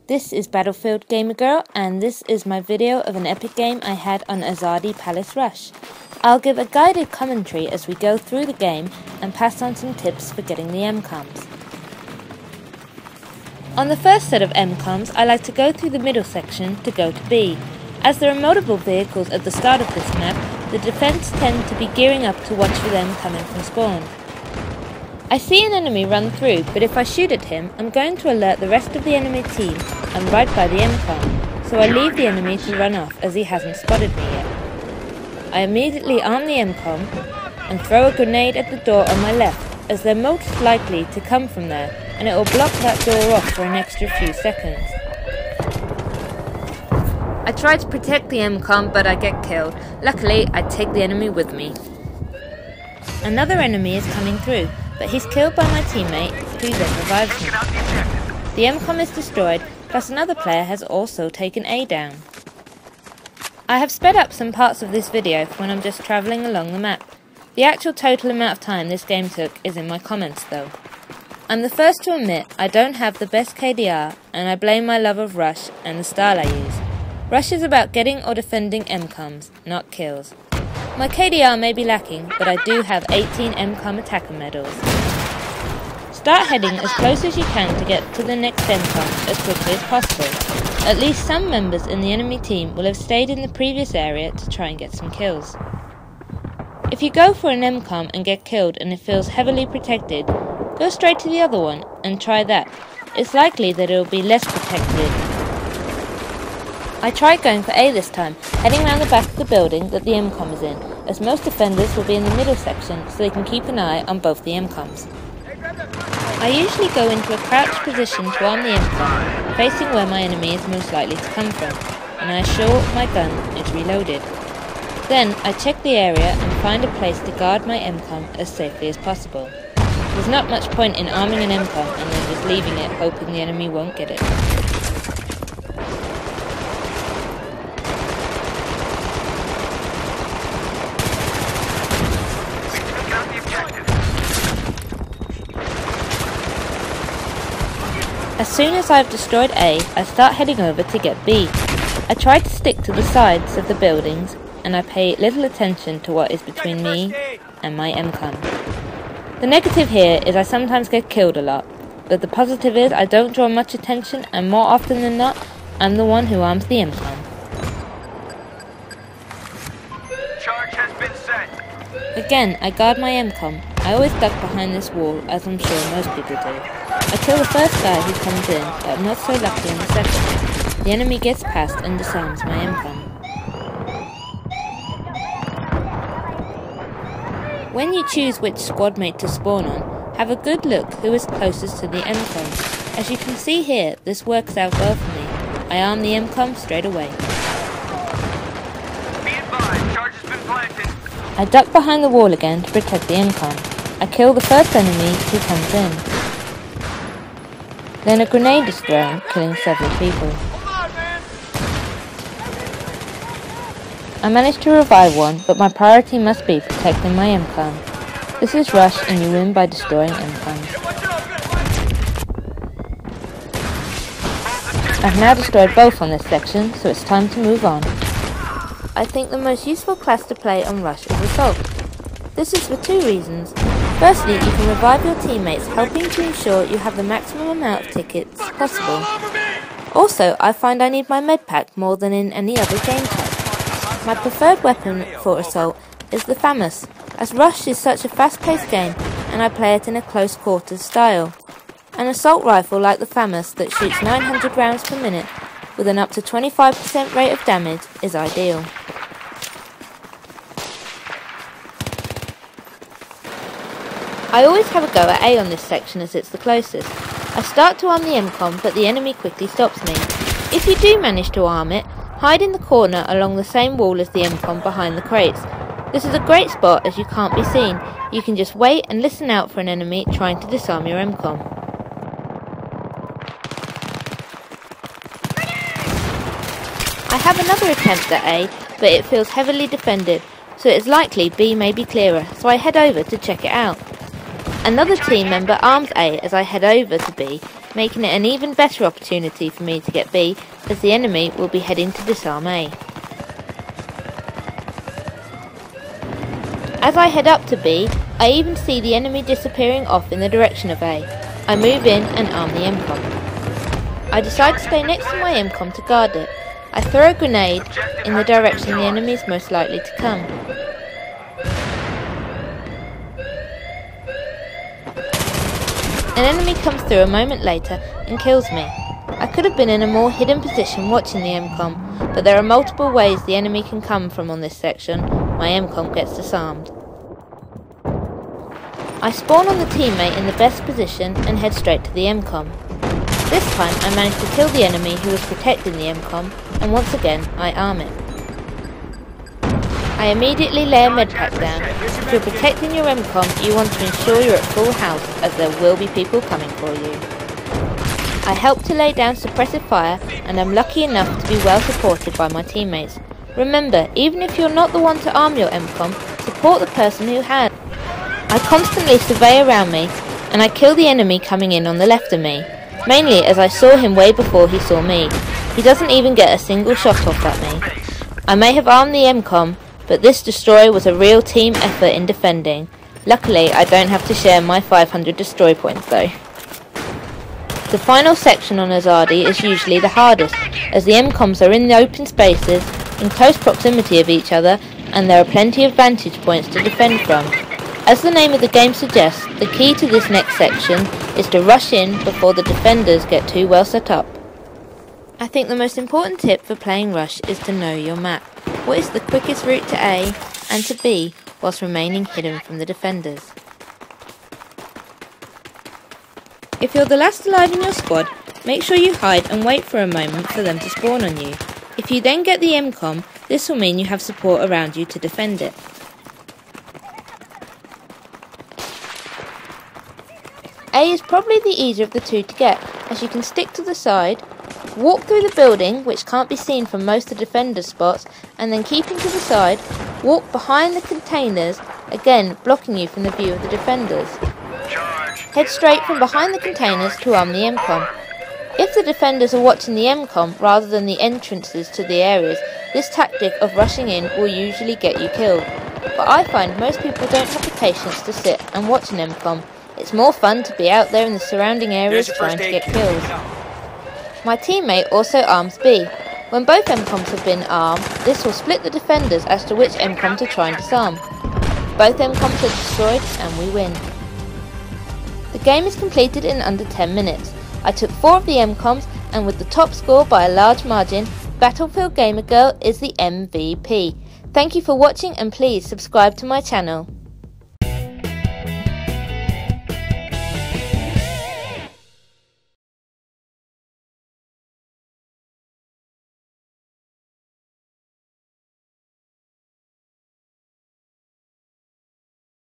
This is Battlefield Gamer Girl, and this is my video of an epic game I had on Azadi Palace Rush. I'll give a guided commentary as we go through the game and pass on some tips for getting the M-comms. On the first set of M-comms, I like to go through the middle section to go to B. As there are multiple vehicles at the start of this map, the defense tend to be gearing up to watch for them coming from spawn. I see an enemy run through, but if I shoot at him, I'm going to alert the rest of the enemy team I'm right by the M-comm, so I leave the enemy to run off as he hasn't spotted me yet. I immediately arm the M-comm and throw a grenade at the door on my left, as they're most likely to come from there, and it will block that door off for an extra few seconds. I try to protect the M-comm, but I get killed. Luckily, I take the enemy with me. Another enemy is coming through, but he's killed by my teammate, who then revives me. The M-comm is destroyed, plus another player has also taken A down. I have sped up some parts of this video for when I'm just travelling along the map. The actual total amount of time this game took is in my comments though. I'm the first to admit I don't have the best KDR, and I blame my love of Rush and the style I use. Rush is about getting or defending M-comms, not kills. My KDR may be lacking, but I do have 18 M-comm attacker medals. Start heading as close as you can to get to the next M-comm as quickly as possible. At least some members in the enemy team will have stayed in the previous area to try and get some kills. If you go for an M-comm and get killed and it feels heavily protected, go straight to the other one and try that. It's likely that it will be less protected. I tried going for A this time, heading round the back of the building that the M-comm is in, as most defenders will be in the middle section so they can keep an eye on both the M-comms. I usually go into a crouched position to arm the M-comm, facing where my enemy is most likely to come from, and I assure my gun is reloaded. Then I check the area and find a place to guard my M-comm as safely as possible. There's not much point in arming an M-comm and then just leaving it hoping the enemy won't get it. As soon as I've destroyed A, I start heading over to get B. I try to stick to the sides of the buildings, and I pay little attention to what is between me and my M-comm. The negative here is I sometimes get killed a lot, but the positive is I don't draw much attention, and more often than not, I'm the one who arms the M-comm. Charge has been set. Again, I guard my M-comm. I always duck behind this wall, as I'm sure most people do. I kill the first guy who comes in, but I'm not so lucky in the second. The enemy gets past and disarms my M-comm. When you choose which squad mate to spawn on, have a good look who is closest to the M-comm. As you can see here, this works out well for me. I arm the M-comm straight away. Be advised, charge has been planted. I duck behind the wall again to protect the M-comm. I kill the first enemy who comes in. Then a grenade is thrown, killing several people. I managed to revive one, but my priority must be protecting my M-comm. This is Rush, and you win by destroying M-comms. I've now destroyed both on this section, so it's time to move on. I think the most useful class to play on Rush is Assault. This is for two reasons. Firstly, you can revive your teammates, helping to ensure you have the maximum amount of tickets possible. Also, I find I need my medpack more than in any other game type. My preferred weapon for Assault is the FAMAS, as Rush is such a fast-paced game and I play it in a close quarters style. An assault rifle like the FAMAS that shoots 900 rounds per minute with an up to 25% rate of damage is ideal. I always have a go at A on this section as it's the closest. I start to arm the M-comm, but the enemy quickly stops me. If you do manage to arm it, hide in the corner along the same wall as the M-comm behind the crates. This is a great spot as you can't be seen. You can just wait and listen out for an enemy trying to disarm your M-comm. I have another attempt at A, but it feels heavily defended, so it is likely B may be clearer, so I head over to check it out. Another team member arms A as I head over to B, making it an even better opportunity for me to get B, as the enemy will be heading to disarm A. As I head up to B, I even see the enemy disappearing off in the direction of A. I move in and arm the MCOM. I decide to stay next to my MCOM to guard it. I throw a grenade in the direction the enemy is most likely to come. An enemy comes through a moment later and kills me. I could have been in a more hidden position watching the MCOM, but there are multiple ways the enemy can come from on this section. My MCOM gets disarmed. I spawn on the teammate in the best position and head straight to the MCOM. This time I manage to kill the enemy who was protecting the MCOM, and once again I arm it. I immediately lay a medpack down. If you're protecting your MCOM, you want to ensure you're at full health, as there will be people coming for you. I help to lay down suppressive fire, and I'm lucky enough to be well supported by my teammates. Remember, even if you're not the one to arm your MCOM, support the person who has. I constantly survey around me, and I kill the enemy coming in on the left of me, mainly as I saw him way before he saw me. He doesn't even get a single shot off at me. I may have armed the MCOM, but this destroy was a real team effort in defending. Luckily, I don't have to share my 500 destroy points though. The final section on Azadi is usually the hardest, as the MCOMs are in the open spaces, in close proximity of each other, and there are plenty of vantage points to defend from. As the name of the game suggests, the key to this next section is to rush in before the defenders get too well set up. I think the most important tip for playing Rush is to know your map. What is the quickest route to A and to B whilst remaining hidden from the defenders? If you're the last alive in your squad, make sure you hide and wait for a moment for them to spawn on you. If you then get the MCOM, this will mean you have support around you to defend it. A is probably the easier of the two to get, as you can stick to the side, walk through the building, which can't be seen from most of the defenders' spots, and then keeping to the side, walk behind the containers, again blocking you from the view of the defenders. Head straight from behind the containers to arm the MCOM. If the defenders are watching the MCOM rather than the entrances to the areas, this tactic of rushing in will usually get you killed. But I find most people don't have the patience to sit and watch an MCOM. It's more fun to be out there in the surrounding areas trying to get kills. My teammate also arms B. When both MCOMs have been armed, this will split the defenders as to which MCOM to try and disarm. Both MCOMs are destroyed and we win. The game is completed in under 10 minutes. I took 4 of the MCOMs, and with the top score by a large margin, Battlefield Gamer Girl is the MVP. Thank you for watching, and please subscribe to my channel.